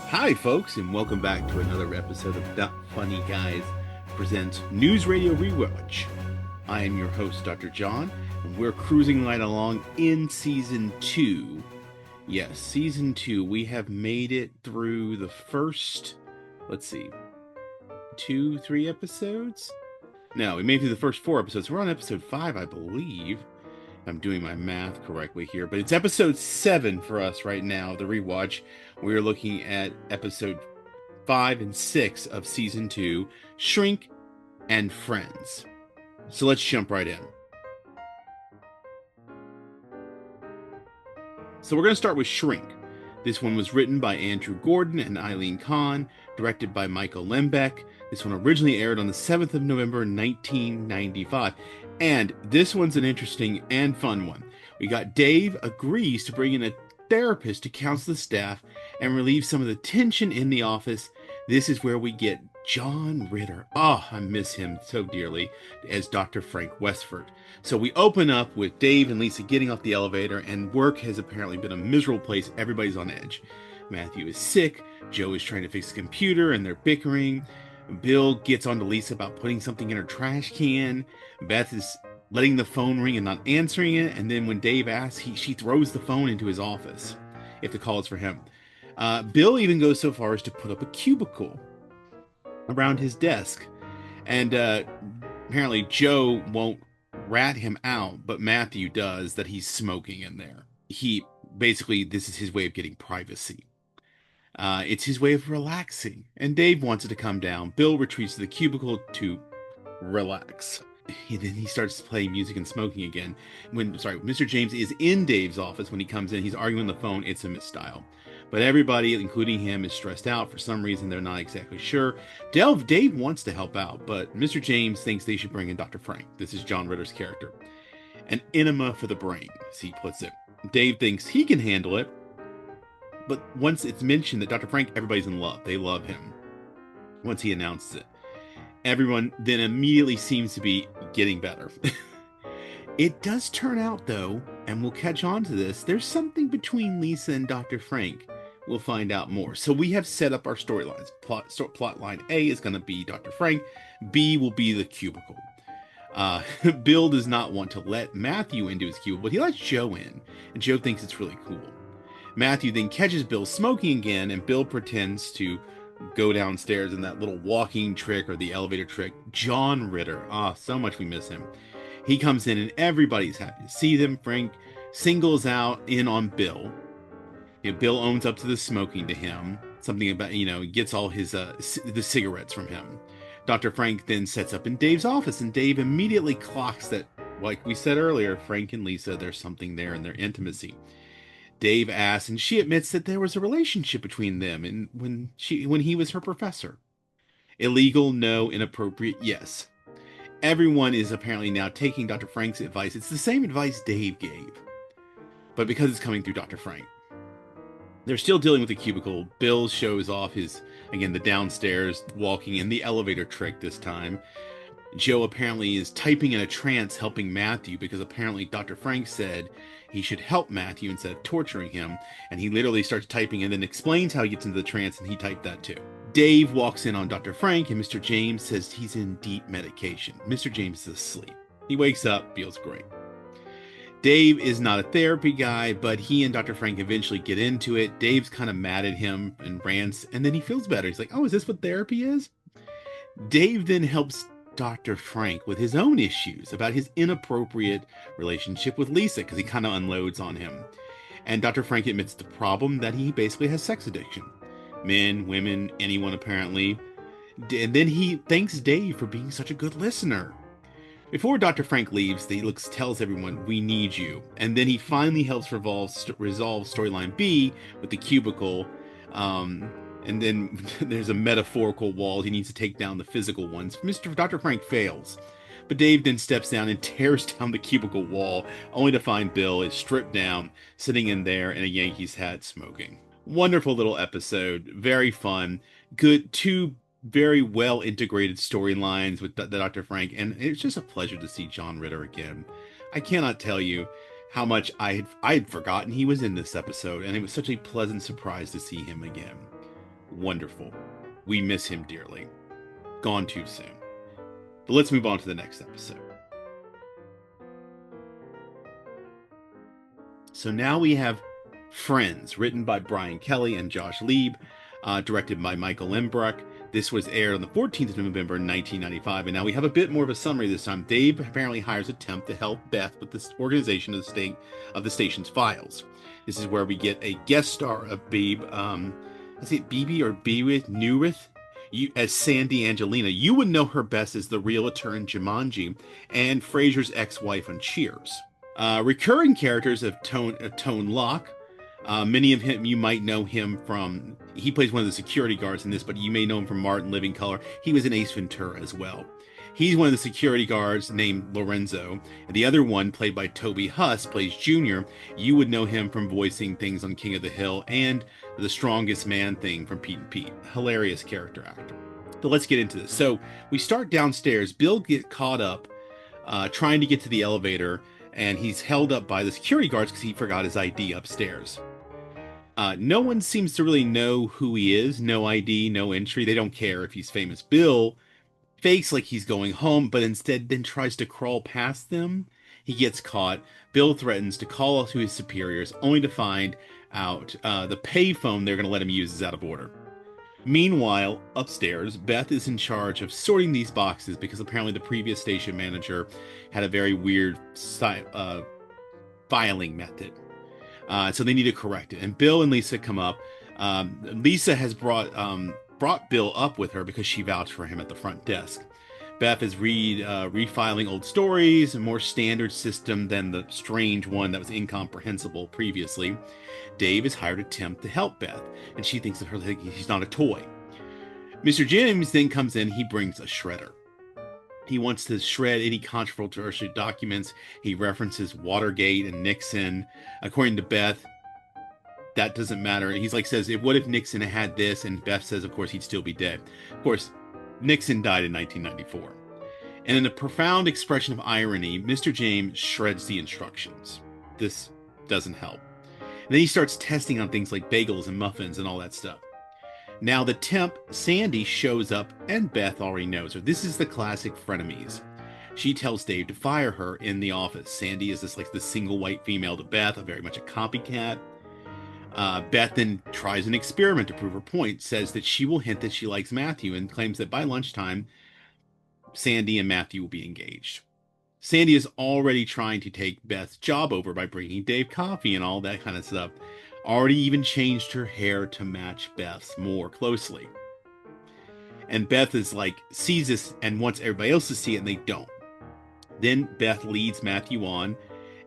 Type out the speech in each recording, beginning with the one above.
Hi, folks, and welcome back to another episode of That Funny Guys presents News Radio Rewatch. I am your host, Dr. John, and we're cruising right along in Season 2. Yes, Season 2. We have made it through the first, 3 episodes? No, we made it through the first 4 episodes. We're on episode 5, I believe. I'm doing my math correctly here, but it's episode 7 for us right now, the rewatch. We're looking at episode 5 and 6 of season 2, Shrink and Friends. So let's jump right in. So we're going to start with Shrink. This one was written by Andrew Gordon and Eileen Kahn, directed by Michael Lembeck. This one originally aired on the 7th of November, 1995. And this one's an interesting and fun one. We got Dave agrees to bring in a therapist to counsel the staff and relieve some of the tension in the office. This is where we get John Ritter. Oh, I miss him so dearly as Dr. Frank Westford. So we open up with Dave and Lisa getting off the elevator, and work has apparently been a miserable place. Everybody's on edge. Matthew is sick. Joe is trying to fix the computer, and they're bickering. Bill gets on to Lisa about putting something in her trash can. Beth is letting the phone ring and not answering it. And then when Dave asks, she throws the phone into his office if the call is for him. Bill even goes so far as to put up a cubicle around his desk. And apparently Joe won't rat him out, but Matthew does, that he's smoking in there. This is his way of getting privacy. It's his way of relaxing, and Dave wants it to come down. Bill retreats to the cubicle to relax. Then he starts playing music and smoking again. Mr. James is in Dave's office. When he comes in, he's arguing on the phone. It's a misdial. But everybody, including him, is stressed out. For some reason, they're not exactly sure. Dave wants to help out, but Mr. James thinks they should bring in Dr. Frank. This is John Ritter's character. An enema for the brain, as he puts it. Dave thinks he can handle it. But once it's mentioned that Dr. Frank, everybody's in love. They love him. Once he announces it. Everyone then immediately seems to be getting better. It does turn out, though, and we'll catch on to this, there's something between Lisa and Dr. Frank. We'll find out more. So we have set up our storylines. Plot line A is going to be Dr. Frank. B will be the cubicle. Bill does not want to let Matthew into his cubicle, but he lets Joe in. And Joe thinks it's really cool. Matthew then catches Bill smoking again, and Bill pretends to go downstairs in that little walking trick or the elevator trick. John Ritter. So much we miss him. He comes in and everybody's happy to see them. Frank singles out in on Bill. Bill owns up to the smoking to him. Something about, gets all his the cigarettes from him. Dr. Frank then sets up in Dave's office, and Dave immediately clocks that, like we said earlier, Frank and Lisa, there's something there in their intimacy. Dave asks, and she admits that there was a relationship between them and when he was her professor. Illegal, no. Inappropriate, yes. Everyone is apparently now taking Dr. Frank's advice. It's the same advice Dave gave, but because it's coming through Dr. Frank. They're still dealing with the cubicle. Bill shows off the downstairs walking in the elevator trick this time. Joe apparently is typing in a trance helping Matthew because apparently Dr. Frank said he should help Matthew instead of torturing him. And he literally starts typing and then explains how he gets into the trance, and he typed that too. Dave walks in on Dr. Frank, and Mr. James says he's in deep medication. Mr. James is asleep. He wakes up, feels great. Dave is not a therapy guy, but he and Dr. Frank eventually get into it. Dave's kind of mad at him and rants, and then he feels better. He's like, oh, is this what therapy is? Dave then helps Dr. Frank with his own issues about his inappropriate relationship with Lisa, because he kind of unloads on him. And Dr. Frank admits the problem that he basically has sex addiction. Men, women, anyone apparently. And then he thanks Dave for being such a good listener. Before Dr. Frank leaves, he tells everyone, we need you. And then he finally helps resolve storyline B with the cubicle. And then there's a metaphorical wall. He needs to take down the physical ones. Dr. Frank fails. But Dave then steps down and tears down the cubicle wall, only to find Bill is stripped down, sitting in there in a Yankees hat smoking. Wonderful little episode. Very fun. Good. Two very well integrated storylines with the Dr. Frank. And it's just a pleasure to see John Ritter again. I cannot tell you how much I had forgotten he was in this episode, and it was such a pleasant surprise to see him again. Wonderful. We miss him dearly. Gone too soon. But let's move on to the next episode. So now we have Friends, written by Brian Kelly and Josh Lieb, directed by Michael Lembrecht. This was aired on the 14th of November, 1995, and now we have a bit more of a summary this time. Dave apparently hires a temp to help Beth with the organization of the station's files. This is where we get a guest star of Babe, is it Bebe or Bewith Newrith? As Sandy Angelina. You would know her best as the realtor in Jumanji and Frasier's ex-wife on Cheers. Recurring characters of Tone Locke. Many of him, you might know him from, he plays one of the security guards in this, but you may know him from Martin Living Color. He was in Ace Ventura as well. He's one of the security guards named Lorenzo. And the other one, played by Toby Huss, plays Junior. You would know him from voicing things on King of the Hill and The Strongest Man thing from Pete and Pete. Hilarious character actor. But let's get into this. So we start downstairs. Bill gets caught up trying to get to the elevator, and he's held up by the security guards because he forgot his ID upstairs. No one seems to really know who he is. No ID, no entry. They don't care if he's famous. Bill fakes like he's going home, but instead then tries to crawl past them. He gets caught. Bill threatens to call to his superiors, only to find out the payphone they're going to let him use is out of order. Meanwhile, upstairs, Beth is in charge of sorting these boxes because apparently the previous station manager had a very weird filing method. So they need to correct it. And Bill and Lisa come up. Lisa has brought Bill up with her because she vouched for him at the front desk. Beth is refiling old stories, a more standard system than the strange one that was incomprehensible previously. Dave has hired a temp to help Beth, and she thinks of her like he's not a toy. Mr. James then comes in. He brings a shredder. He wants to shred any controversial documents. He references Watergate and Nixon. According to Beth, that doesn't matter. He's like, says, what if Nixon had this? And Beth says, of course, he'd still be dead. Of course, Nixon died in 1994. And in a profound expression of irony, Mr. James shreds the instructions. This doesn't help. And then he starts testing on things like bagels and muffins and all that stuff. Now the temp, Sandy, shows up, and Beth already knows her. This is the classic frenemies. She tells Dave to fire her in the office. Sandy is this like the single white female to Beth, very much a copycat. Beth then tries an experiment to prove her point, says that she will hint that she likes Matthew, and claims that by lunchtime, Sandy and Matthew will be engaged. Sandy is already trying to take Beth's job over by bringing Dave coffee and all that kind of stuff. Already even changed her hair to match Beth's more closely. And Beth is like, sees this and wants everybody else to see it, and they don't. Then Beth leads Matthew on,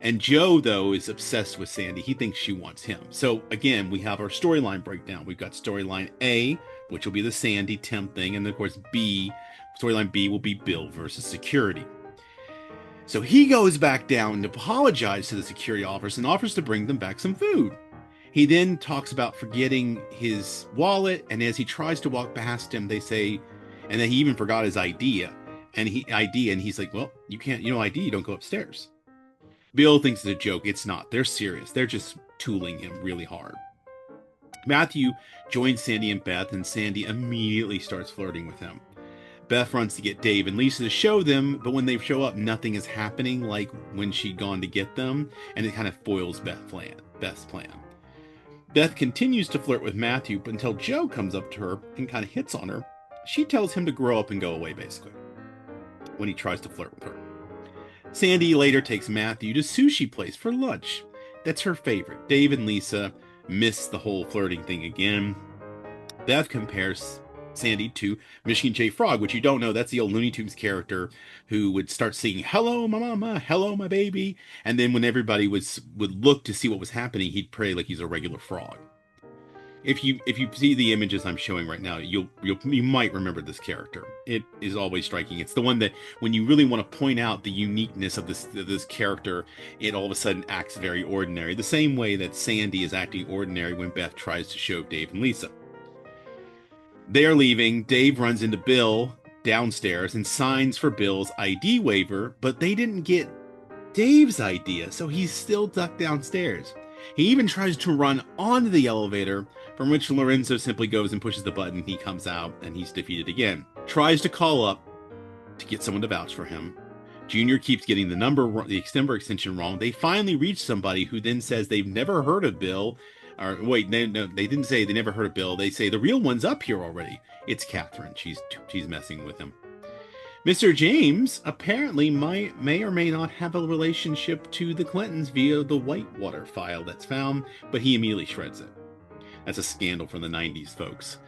and Joe, though, is obsessed with Sandy. He thinks she wants him. So again, we have our storyline breakdown. We've got storyline A, which will be the Sandy temp thing, and then of course storyline B will be Bill versus security. So he goes back down to apologize to the security officers and offers to bring them back some food. He then talks about forgetting his wallet, and as he tries to walk past him, they say, and that he even forgot his ID. And he's like, well, you can't, ID, you don't go upstairs. Bill thinks it's a joke. It's not. They're serious. They're just tooling him really hard. Matthew joins Sandy and Beth, and Sandy immediately starts flirting with him. Beth runs to get Dave and Lisa to show them, but when they show up, nothing is happening like when she'd gone to get them, and it kind of foils Beth's plan. Beth continues to flirt with Matthew, but until Joe comes up to her and kind of hits on her, she tells him to grow up and go away, basically, when he tries to flirt with her. Sandy later takes Matthew to sushi place for lunch. That's her favorite. Dave and Lisa miss the whole flirting thing again. Beth compares Sandy to Michigan J. Frog, which you don't know, that's the old Looney Tunes character who would start singing, "Hello, my mama, hello, my baby." And then when everybody would look to see what was happening, he'd pray like he's a regular frog. If you see the images I'm showing right now, you might remember this character. It is always striking. It's the one that when you really want to point out the uniqueness of this character, it all of a sudden acts very ordinary. The same way that Sandy is acting ordinary when Beth tries to show Dave and Lisa. They're leaving. Dave runs into Bill downstairs and signs for Bill's ID waiver, but they didn't get Dave's idea, so he's still ducked downstairs. He even tries to run onto the elevator, from which Lorenzo simply goes and pushes the button. He comes out, and he's defeated again. Tries to call up to get someone to vouch for him. Junior keeps getting the number extension wrong. They finally reach somebody who then says they've never heard of Bill. Or wait, they didn't say they never heard of Bill. They say the real one's up here already. It's Catherine. She's messing with him. Mr. James apparently may or may not have a relationship to the Clintons via the Whitewater file that's found, but he immediately shreds it. That's a scandal from the 90s, folks.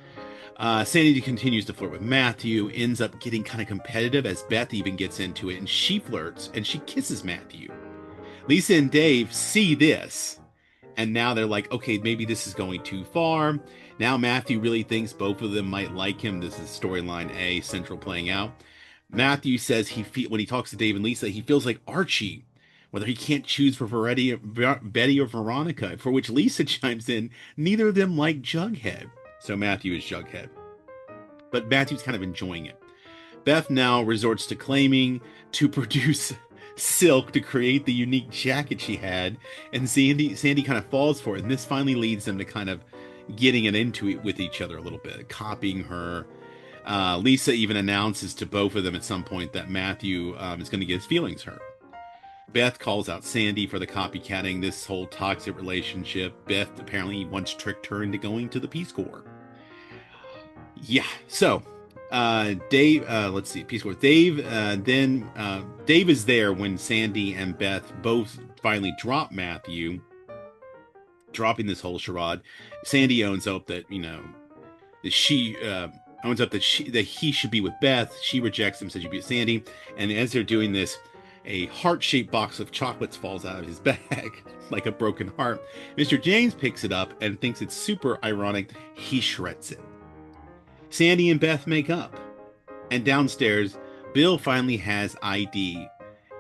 Sandy continues to flirt with Matthew, ends up getting kind of competitive as Beth even gets into it, and she flirts, and she kisses Matthew. Lisa and Dave see this, and now they're like, okay, maybe this is going too far. Now Matthew really thinks both of them might like him. This is storyline A, central playing out. Matthew says when he talks to Dave and Lisa, he feels like Archie, whether he can't choose for Betty or Veronica, for which Lisa chimes in, neither of them like Jughead. So Matthew is Jughead. But Matthew's kind of enjoying it. Beth now resorts to claiming to produce silk to create the unique jacket she had, and Sandy kind of falls for it, and this finally leads them to kind of getting it into it with each other a little bit, copying her. Lisa even announces to both of them at some point that Matthew is going to get his feelings hurt. Beth calls out Sandy for the copycatting this whole toxic relationship. Beth apparently once tricked her into going to the Peace Corps. Yeah, so Dave, let's see, Peace Corps. Dave is there when Sandy and Beth both finally drop Matthew, dropping this whole charade. Sandy owns up that, that he should be with Beth. She rejects him, says you be with Sandy. And as they're doing this, a heart-shaped box of chocolates falls out of his bag, like a broken heart. Mr. James picks it up and thinks it's super ironic. He shreds it. Sandy and Beth make up. And downstairs, Bill finally has ID,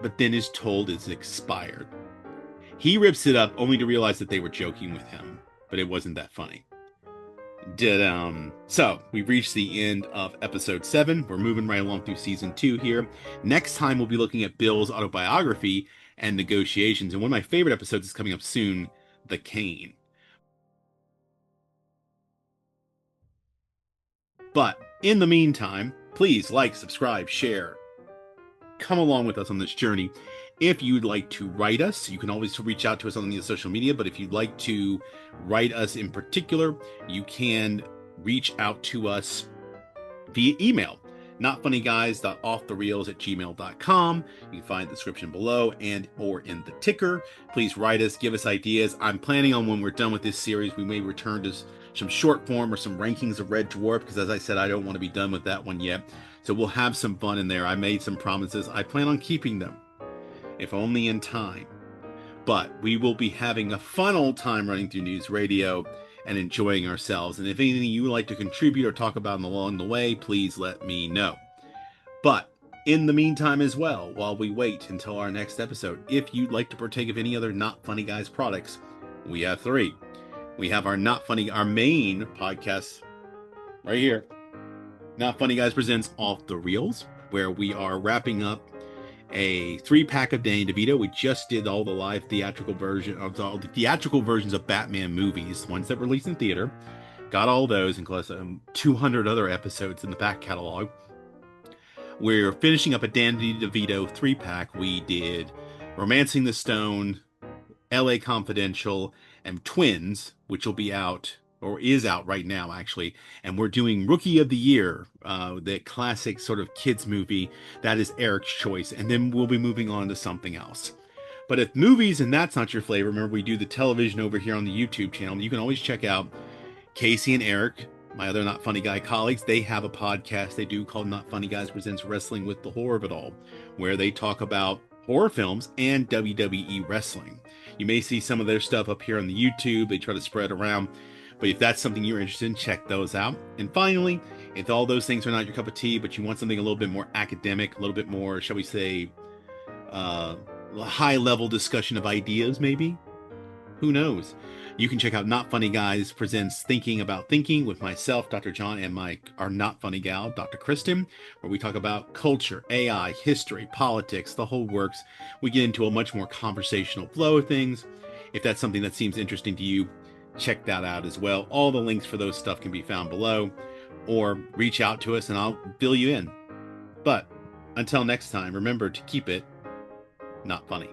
but then is told it's expired. He rips it up only to realize that they were joking with him, but it wasn't that funny. So we've reached the end of episode 7. We're moving right along through season 2 here. Next time we'll be looking at Bill's autobiography and negotiations. And one of my favorite episodes is coming up soon, The Cane. But in the meantime, please like, subscribe, share. Come along with us on this journey. If you'd like to write us, you can always reach out to us on the social media, but if you'd like to write us in particular, you can reach out to us via email, notfunnyguys.offthereels@gmail.com. You can find the description below and or in the ticker. Please write us, give us ideas. I'm planning on when we're done with this series, we may return to some short form or some rankings of Red Dwarf, because as I said, I don't want to be done with that one yet. So we'll have some fun in there. I made some promises. I plan on keeping them, if only in time. But we will be having a fun old time running through News Radio and enjoying ourselves. And if anything you would like to contribute or talk about along the way, please let me know. But in the meantime as well, while we wait until our next episode, if you'd like to partake of any other Not Funny Guys products, we have 3. We have our main podcast right here. Not Funny Guys presents Off the Reels, where we are wrapping up a 3-pack of Danny DeVito. We just did all the live theatrical versions of Batman movies, ones that released in theater. Got all those, including 200 other episodes in the back catalog. We're finishing up a Danny DeVito 3-pack. We did Romancing the Stone, LA Confidential, and Twins, which will be out, or is out right now, actually. And we're doing Rookie of the Year, the classic sort of kids movie. That is Eric's choice. And then we'll be moving on to something else. But if movies and that's not your flavor, remember we do the television over here on the YouTube channel. You can always check out Casey and Eric, my other Not Funny Guy colleagues. They have a podcast they do called Not Funny Guys Presents Wrestling with the Horror of It All, where they talk about horror films and WWE wrestling. You may see some of their stuff up here on the YouTube. They try to spread around. But if that's something you're interested in, check those out. And finally, if all those things are not your cup of tea, but you want something a little bit more academic, a little bit more, shall we say, high-level discussion of ideas, maybe, Who knows? You can check out Not Funny Guys presents Thinking About Thinking with myself, Dr. John, and our not funny gal, Dr. Kristen, where we talk about culture, AI, history, politics, the whole works. We get into a much more conversational flow of things. If that's something that seems interesting to you, check that out as well. All the links for those stuff can be found below, or reach out to us and I'll fill you in. But until next time, remember to keep it not funny.